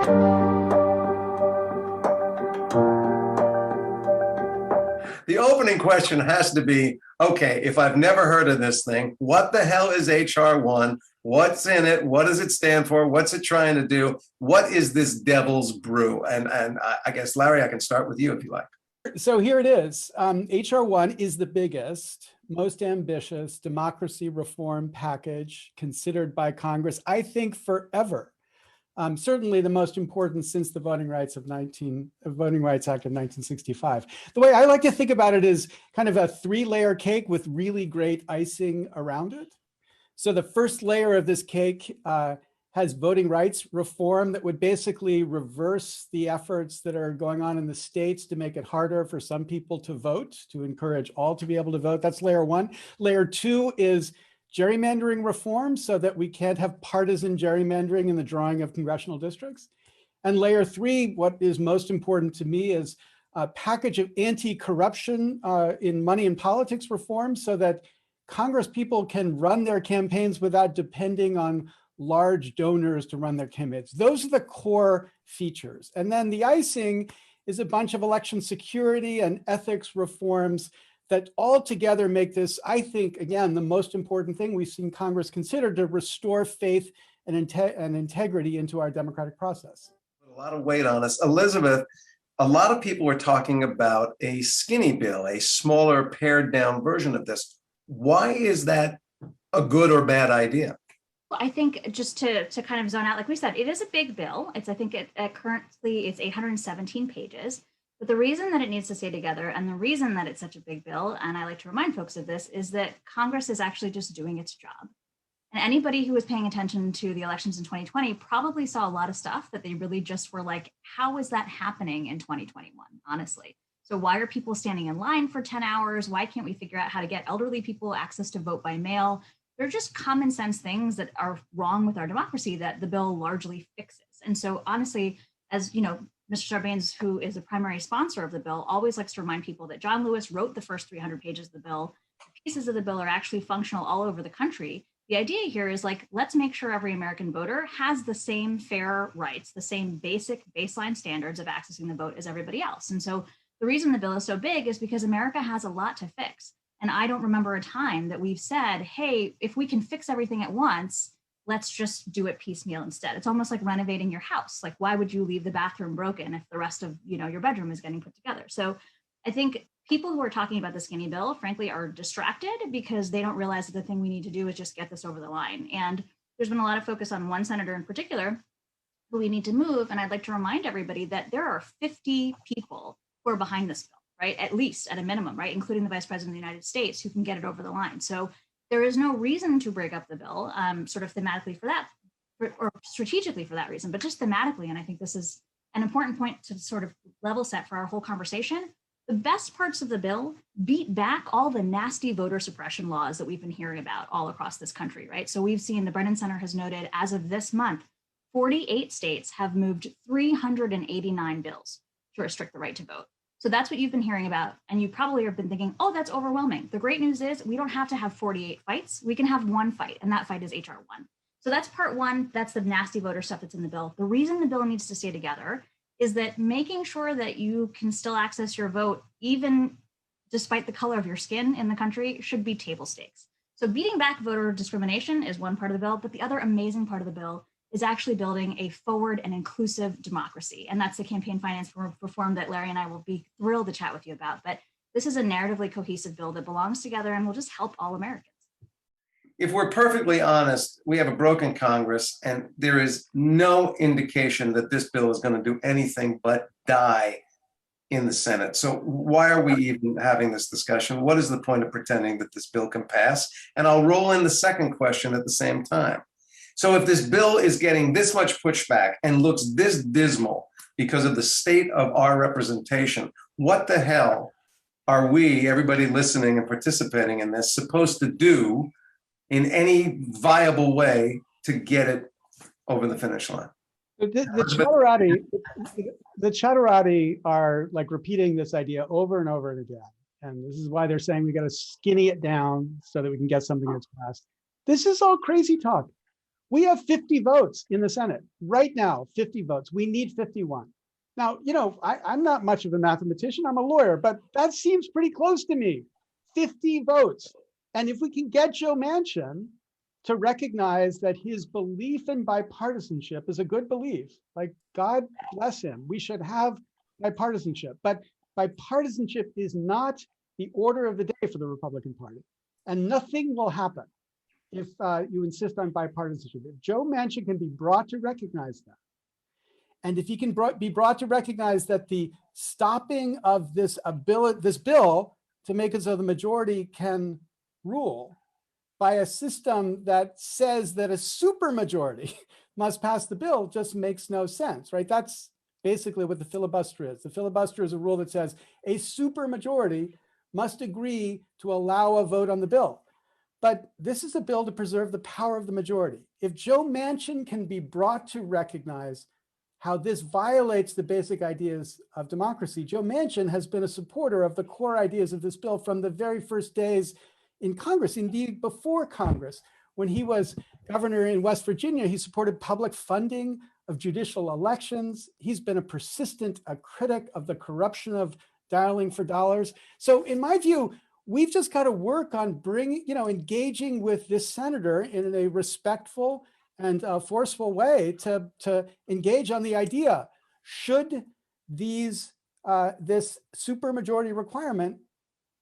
The opening question has to be, okay, if I've never heard of this thing, what the hell is HR 1? What's in it? What does it stand for? What's it trying to do? What is this devil's brew? And I guess, Larry, I can start with you if you like. So here it is. HR 1 is the biggest, most ambitious democracy reform package considered by Congress, I think, forever. Certainly the most important since the Voting Rights Act of 1965. The way I like to think about it is kind of a 3-layer cake with really great icing around it. So the first layer of this cake has voting rights reform that would basically reverse the efforts that are going on in the states to make it harder for some people to vote, to encourage all to be able to vote. That's layer 1. Layer 2 is gerrymandering reform so that we can't have partisan gerrymandering in the drawing of congressional districts. And layer 3, what is most important to me, is a package of anti-corruption in money and politics reform so that Congress people can run their campaigns without depending on large donors to run their campaigns. Those are the core features. And then the icing is a bunch of election security and ethics reforms that all together make this, I think, again, the most important thing we've seen Congress consider to restore faith and integrity into our democratic process. A lot of weight on us. Elizabeth, a lot of people are talking about a skinny bill, a smaller, pared down version of this. Why is that a good or bad idea? Well, I think just to kind of zone out, like we said, it is a big bill. I think currently it's 817 pages. But the reason that it needs to stay together and the reason that it's such a big bill, and I like to remind folks of this, is that Congress is actually just doing its job. And anybody who was paying attention to the elections in 2020 probably saw a lot of stuff that they really just were like, how is that happening in 2021, honestly? So why are people standing in line for 10 hours? Why can't we figure out how to get elderly people access to vote by mail? They're just common sense things that are wrong with our democracy that the bill largely fixes. And so honestly, as you know, Mr. Sarbanes, who is a primary sponsor of the bill, always likes to remind people that John Lewis wrote the first 300 pages of the bill. The pieces of the bill are actually functional all over the country. The idea here is like, let's make sure every American voter has the same fair rights, the same basic baseline standards of accessing the vote as everybody else. And so the reason the bill is so big is because America has a lot to fix. And I don't remember a time that we've said, hey, if we can fix everything at once, let's just do it piecemeal instead. It's almost like renovating your house. Like, why would you leave the bathroom broken if the rest of, your bedroom is getting put together? So I think people who are talking about the skinny bill, frankly, are distracted because they don't realize that the thing we need to do is just get this over the line. And there's been a lot of focus on one senator in particular who we need to move. And I'd like to remind everybody that there are 50 people who are behind this bill, right? At least at a minimum, right? Including the Vice President of the United States who can get it over the line. So there is no reason to break up the bill, sort of thematically for that, or strategically for that reason, but just thematically. And I think this is an important point to sort of level set for our whole conversation. The best parts of the bill beat back all the nasty voter suppression laws that we've been hearing about all across this country, right? So we've seen, the Brennan Center has noted, as of this month, 48 states have moved 389 bills to restrict the right to vote. So that's what you've been hearing about. And you probably have been thinking, oh, that's overwhelming. The great news is we don't have to have 48 fights. We can have one fight, and that fight is HR 1. So that's part one. That's the nasty voter stuff that's in the bill. The reason the bill needs to stay together is that making sure that you can still access your vote, even despite the color of your skin in the country, should be table stakes. So beating back voter discrimination is one part of the bill, but the other amazing part of the bill is actually building a forward and inclusive democracy. And that's the campaign finance reform that Larry and I will be thrilled to chat with you about. But this is a narratively cohesive bill that belongs together and will just help all Americans. If we're perfectly honest, we have a broken Congress, and there is no indication that this bill is going to do anything but die in the Senate. So why are we even having this discussion? What is the point of pretending that this bill can pass? And I'll roll in the second question at the same time. So if this bill is getting this much pushback and looks this dismal because of the state of our representation, what the hell are we, everybody listening and participating in this, supposed to do in any viable way to get it over the finish line? The Chaturati are like repeating this idea over and over again. And this is why they're saying we got to skinny it down so that we can get something that's passed. This is all crazy talk. We have 50 votes in the Senate right now, 50 votes. We need 51. Now, I'm not much of a mathematician, I'm a lawyer, but that seems pretty close to me. 50 votes. And if we can get Joe Manchin to recognize that his belief in bipartisanship is a good belief, like God bless him, we should have bipartisanship, but bipartisanship is not the order of the day for the Republican Party. And nothing will happen if you insist on bipartisanship. If Joe Manchin can be brought to recognize that, and if he can be brought to recognize that the stopping of this bill to make it so the majority can rule by a system that says that a supermajority must pass the bill just makes no sense, right? That's basically what the filibuster is. The filibuster is a rule that says a supermajority must agree to allow a vote on the bill. But this is a bill to preserve the power of the majority. If Joe Manchin can be brought to recognize how this violates the basic ideas of democracy, Joe Manchin has been a supporter of the core ideas of this bill from the very first days in Congress, indeed before Congress. When he was governor in West Virginia, he supported public funding of judicial elections. He's been a persistent critic of the corruption of dialing for dollars. So in my view, we've just got to work on engaging with this senator in a respectful and forceful way to engage on the idea, should this supermajority requirement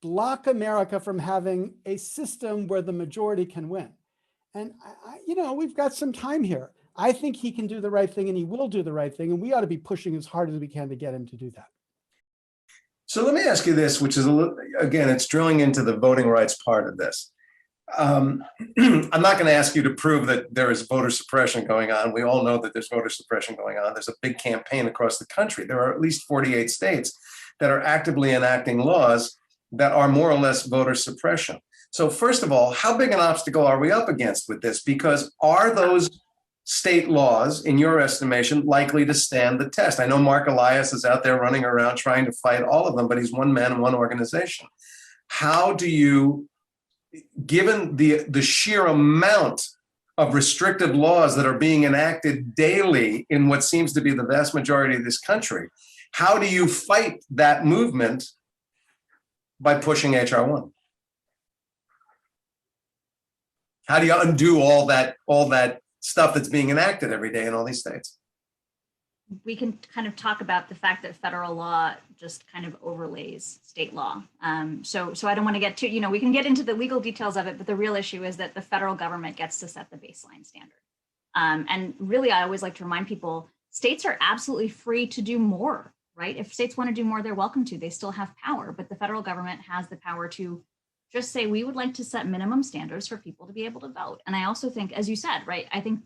block America from having a system where the majority can win? And we've got some time here. I think he can do the right thing and he will do the right thing. And we ought to be pushing as hard as we can to get him to do that. So let me ask you this, which is, again, it's drilling into the voting rights part of this. I'm not going to ask you to prove that there is voter suppression going on. We all know that there's voter suppression going on. There's a big campaign across the country. There are at least 48 states that are actively enacting laws that are more or less voter suppression. So first of all, how big an obstacle are we up against with this? Because are those state laws, in your estimation, likely to stand the test? I know Mark Elias is out there running around trying to fight all of them, but he's one man and one organization. How do you, given the sheer amount of restrictive laws that are being enacted daily in what seems to be the vast majority of this country, how do you fight that movement by pushing H.R. 1? How do you undo all that stuff that's being enacted every day in all these states? We can kind of talk about the fact that federal law just kind of overlays state law. So I don't want to get too, we can get into the legal details of it, but the real issue is that the federal government gets to set the baseline standard. And really, I always like to remind people, states are absolutely free to do more, right? If states want to do more, they're welcome to. They still have power, but the federal government has the power to just say, we would like to set minimum standards for people to be able to vote. And I also think, as you said, right, I think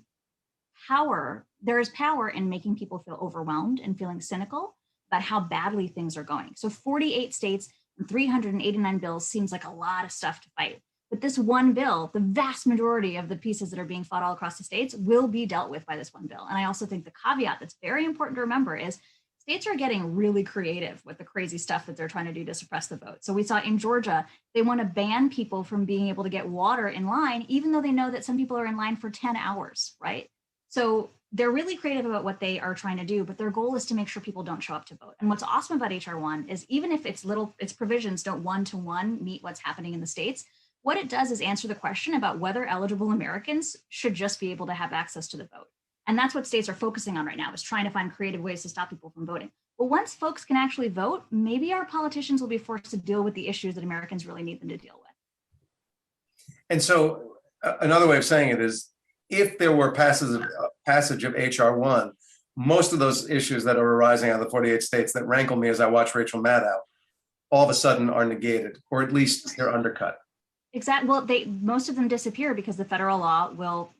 there is power in making people feel overwhelmed and feeling cynical about how badly things are going. So 48 states and 389 bills seems like a lot of stuff to fight. But this one bill, the vast majority of the pieces that are being fought all across the states will be dealt with by this one bill. And I also think the caveat that's very important to remember is states are getting really creative with the crazy stuff that they're trying to do to suppress the vote. So we saw in Georgia, they want to ban people from being able to get water in line, even though they know that some people are in line for 10 hours, right? So they're really creative about what they are trying to do, but their goal is to make sure people don't show up to vote. And what's awesome about H.R. 1 is even if its provisions don't one-to-one meet what's happening in the states, what it does is answer the question about whether eligible Americans should just be able to have access to the vote. And that's what states are focusing on right now, is trying to find creative ways to stop people from voting. But once folks can actually vote, maybe our politicians will be forced to deal with the issues that Americans really need them to deal with. And so another way of saying it is, if there were passage of H.R. 1, most of those issues that are arising out of the 48 states that rankle me as I watch Rachel Maddow, all of a sudden are negated, or at least they're undercut. Exactly. Well, most of them disappear because the federal law will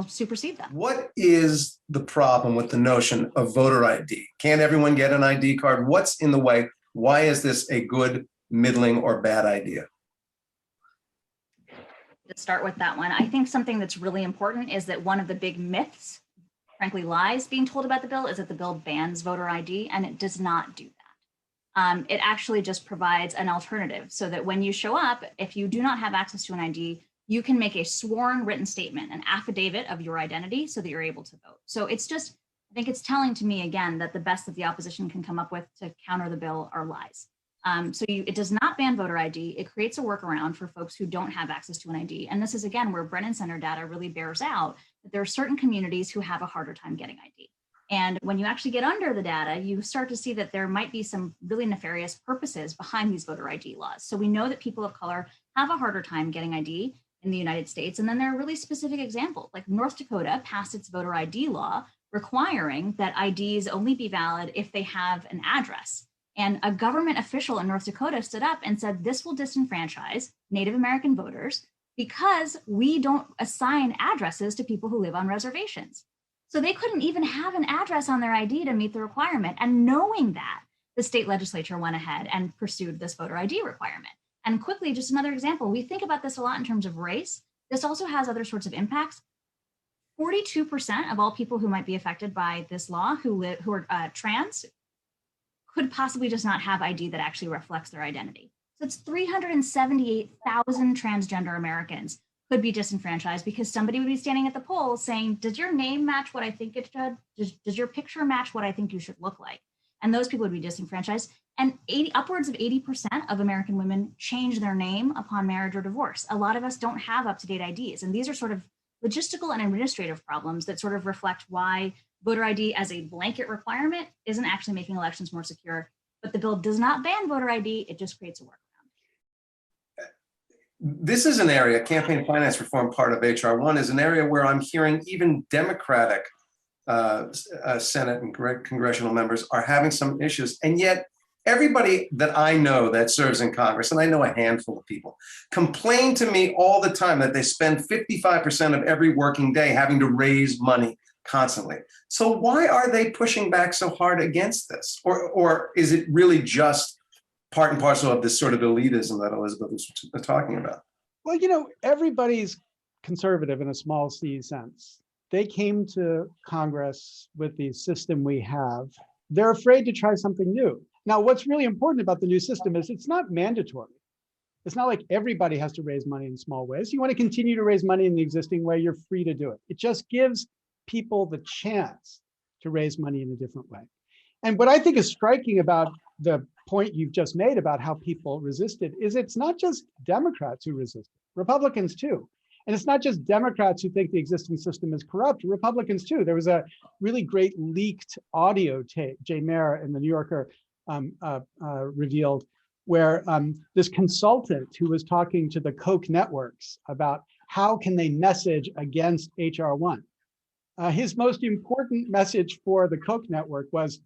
supersede them. What is the problem with the notion of voter ID? Can't everyone get an ID card? What's in the way? Why is this a good, middling, or bad idea? To start with that one, I think something that's really important is that one of the big myths, frankly, lies being told about the bill is that the bill bans voter ID, and it does not do that. It actually just provides an alternative so that when you show up, if you do not have access to an ID, you can make a sworn written statement, an affidavit of your identity so that you're able to vote. So it's just, I think it's telling to me again that the best that the opposition can come up with to counter the bill are lies. It does not ban voter ID. It creates a workaround for folks who don't have access to an ID. And this is, again, where Brennan Center data really bears out that there are certain communities who have a harder time getting ID. And when you actually get under the data, you start to see that there might be some really nefarious purposes behind these voter ID laws. So we know that people of color have a harder time getting ID in the United States. And then there are really specific examples, like North Dakota passed its voter ID law requiring that IDs only be valid if they have an address. And a government official in North Dakota stood up and said, this will disenfranchise Native American voters because we don't assign addresses to people who live on reservations. So they couldn't even have an address on their ID to meet the requirement. And knowing that, the state legislature went ahead and pursued this voter ID requirement. And quickly, just another example, we think about this a lot in terms of race. This also has other sorts of impacts. 42% of all people who might be affected by this law who are trans could possibly just not have ID that actually reflects their identity. So it's 378,000 transgender Americans could be disenfranchised because somebody would be standing at the polls saying, does your name match what I think it should? Does your picture match what I think you should look like? And those people would be disenfranchised. And upwards of 80% of American women change their name upon marriage or divorce. A lot of us don't have up-to-date IDs. And these are sort of logistical and administrative problems that sort of reflect why voter ID as a blanket requirement isn't actually making elections more secure. But the bill does not ban voter ID, it just creates a workaround. This is an area, campaign finance reform, part of HR 1, is an area where I'm hearing even Democratic Senate and congressional members are having some issues. And yet everybody that I know that serves in Congress, and I know a handful of people, complain to me all the time that they spend 55% of every working day having to raise money constantly. So why are they pushing back so hard against this? Or is it really just part and parcel of this sort of elitism that Elizabeth was talking about? Well, you know, everybody's conservative in a small c sense. They came to Congress with the system we have. They're afraid to try something new. Now, what's really important about the new system is it's not mandatory. It's not like everybody has to raise money in small ways. You want to continue to raise money in the existing way, you're free to do it. It just gives people the chance to raise money in a different way. And what I think is striking about the point you've just made about how people resisted is it's not just Democrats who resisted, Republicans too. And it's not just Democrats who think the existing system is corrupt, Republicans too. There was a really great leaked audio tape, Jay Mayer in the New Yorker revealed, where this consultant who was talking to the Koch networks about how can they message against HR 1. His most important message for the Koch network was,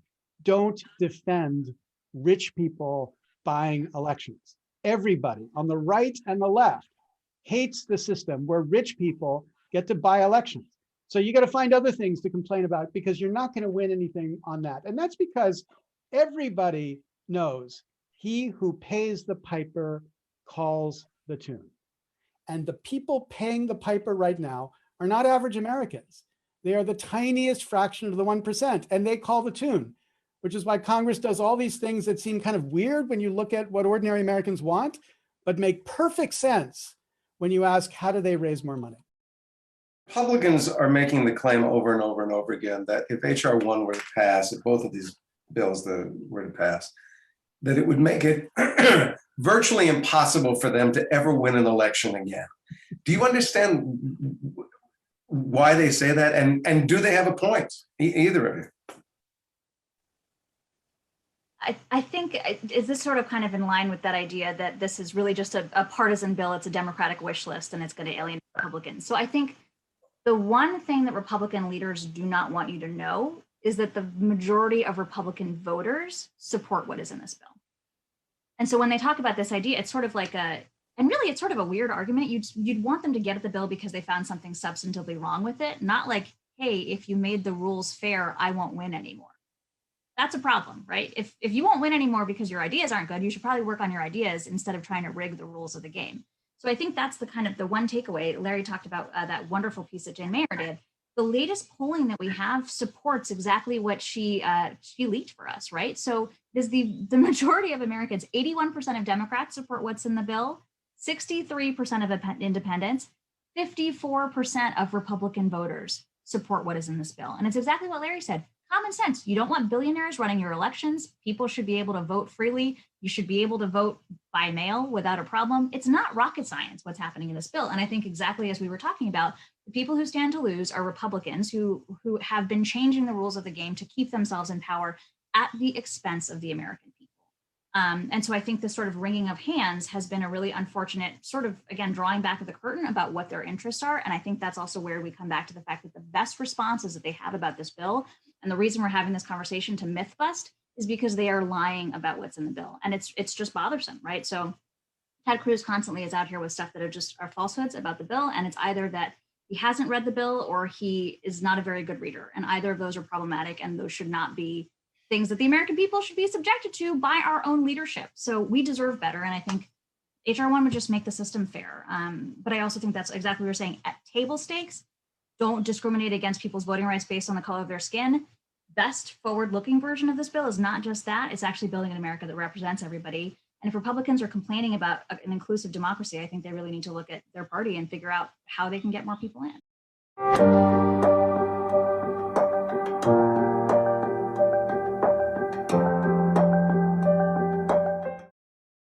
don't defend rich people buying elections. Everybody on the right and the left hates the system where rich people get to buy elections. So you got to find other things to complain about because you're not going to win anything on that. And that's because everybody knows he who pays the piper calls the tune. And the people paying the piper right now are not average Americans. They are the tiniest fraction of the 1%, and they call the tune, which is why Congress does all these things that seem kind of weird when you look at what ordinary Americans want, but make perfect sense when you ask, how do they raise more money? Republicans are making the claim over and over and over again that if HR 1 were to pass, if both of these bills were to pass, that it would make it virtually impossible for them to ever win an election again. Do you understand why they say that? And do they have a point, either of you? I think, is this sort of kind of in line with that idea that this is really just a partisan bill, it's a Democratic wish list, and it's going to alienate Republicans? So I think the one thing that Republican leaders do not want you to know is that the majority of Republican voters support what is in this bill. And so when they talk about this idea, it's sort of like and really it's sort of a weird argument. You'd want them to get at the bill because they found something substantively wrong with it, not like, hey, if you made the rules fair, I won't win anymore. That's a problem, right? If you won't win anymore because your ideas aren't good, you should probably work on your ideas instead of trying to rig the rules of the game. So I think that's the one takeaway. Larry talked about that wonderful piece that Jane Mayer did. The latest polling that we have supports exactly what she leaked for us, right? So there's the majority of Americans, 81% of Democrats support what's in the bill, 63% of independents, 54% of Republican voters support what is in this bill. And it's exactly what Larry said. Common sense. You don't want billionaires running your elections. People should be able to vote freely. You should be able to vote by mail without a problem. It's not rocket science what's happening in this bill. And I think exactly as we were talking about, the people who stand to lose are Republicans who have been changing the rules of the game to keep themselves in power at the expense of the American people. And so I think this sort of wringing of hands has been a really unfortunate sort of, again, drawing back of the curtain about what their interests are. And I think that's also where we come back to the fact that the best responses that they have about this bill, and the reason we're having this conversation to myth bust, is because they are lying about what's in the bill. And it's just bothersome, right? So Ted Cruz constantly is out here with stuff that are falsehoods about the bill. And it's either that he hasn't read the bill or he is not a very good reader. And either of those are problematic, and those should not be things that the American people should be subjected to by our own leadership. So we deserve better. And I think HR 1 would just make the system fair. But I also think that's exactly what we're saying. At table stakes, don't discriminate against people's voting rights based on the color of their skin. Best forward-looking version of this bill is not just that, it's actually building an America that represents everybody. And if Republicans are complaining about an inclusive democracy, I think they really need to look at their party and figure out how they can get more people in.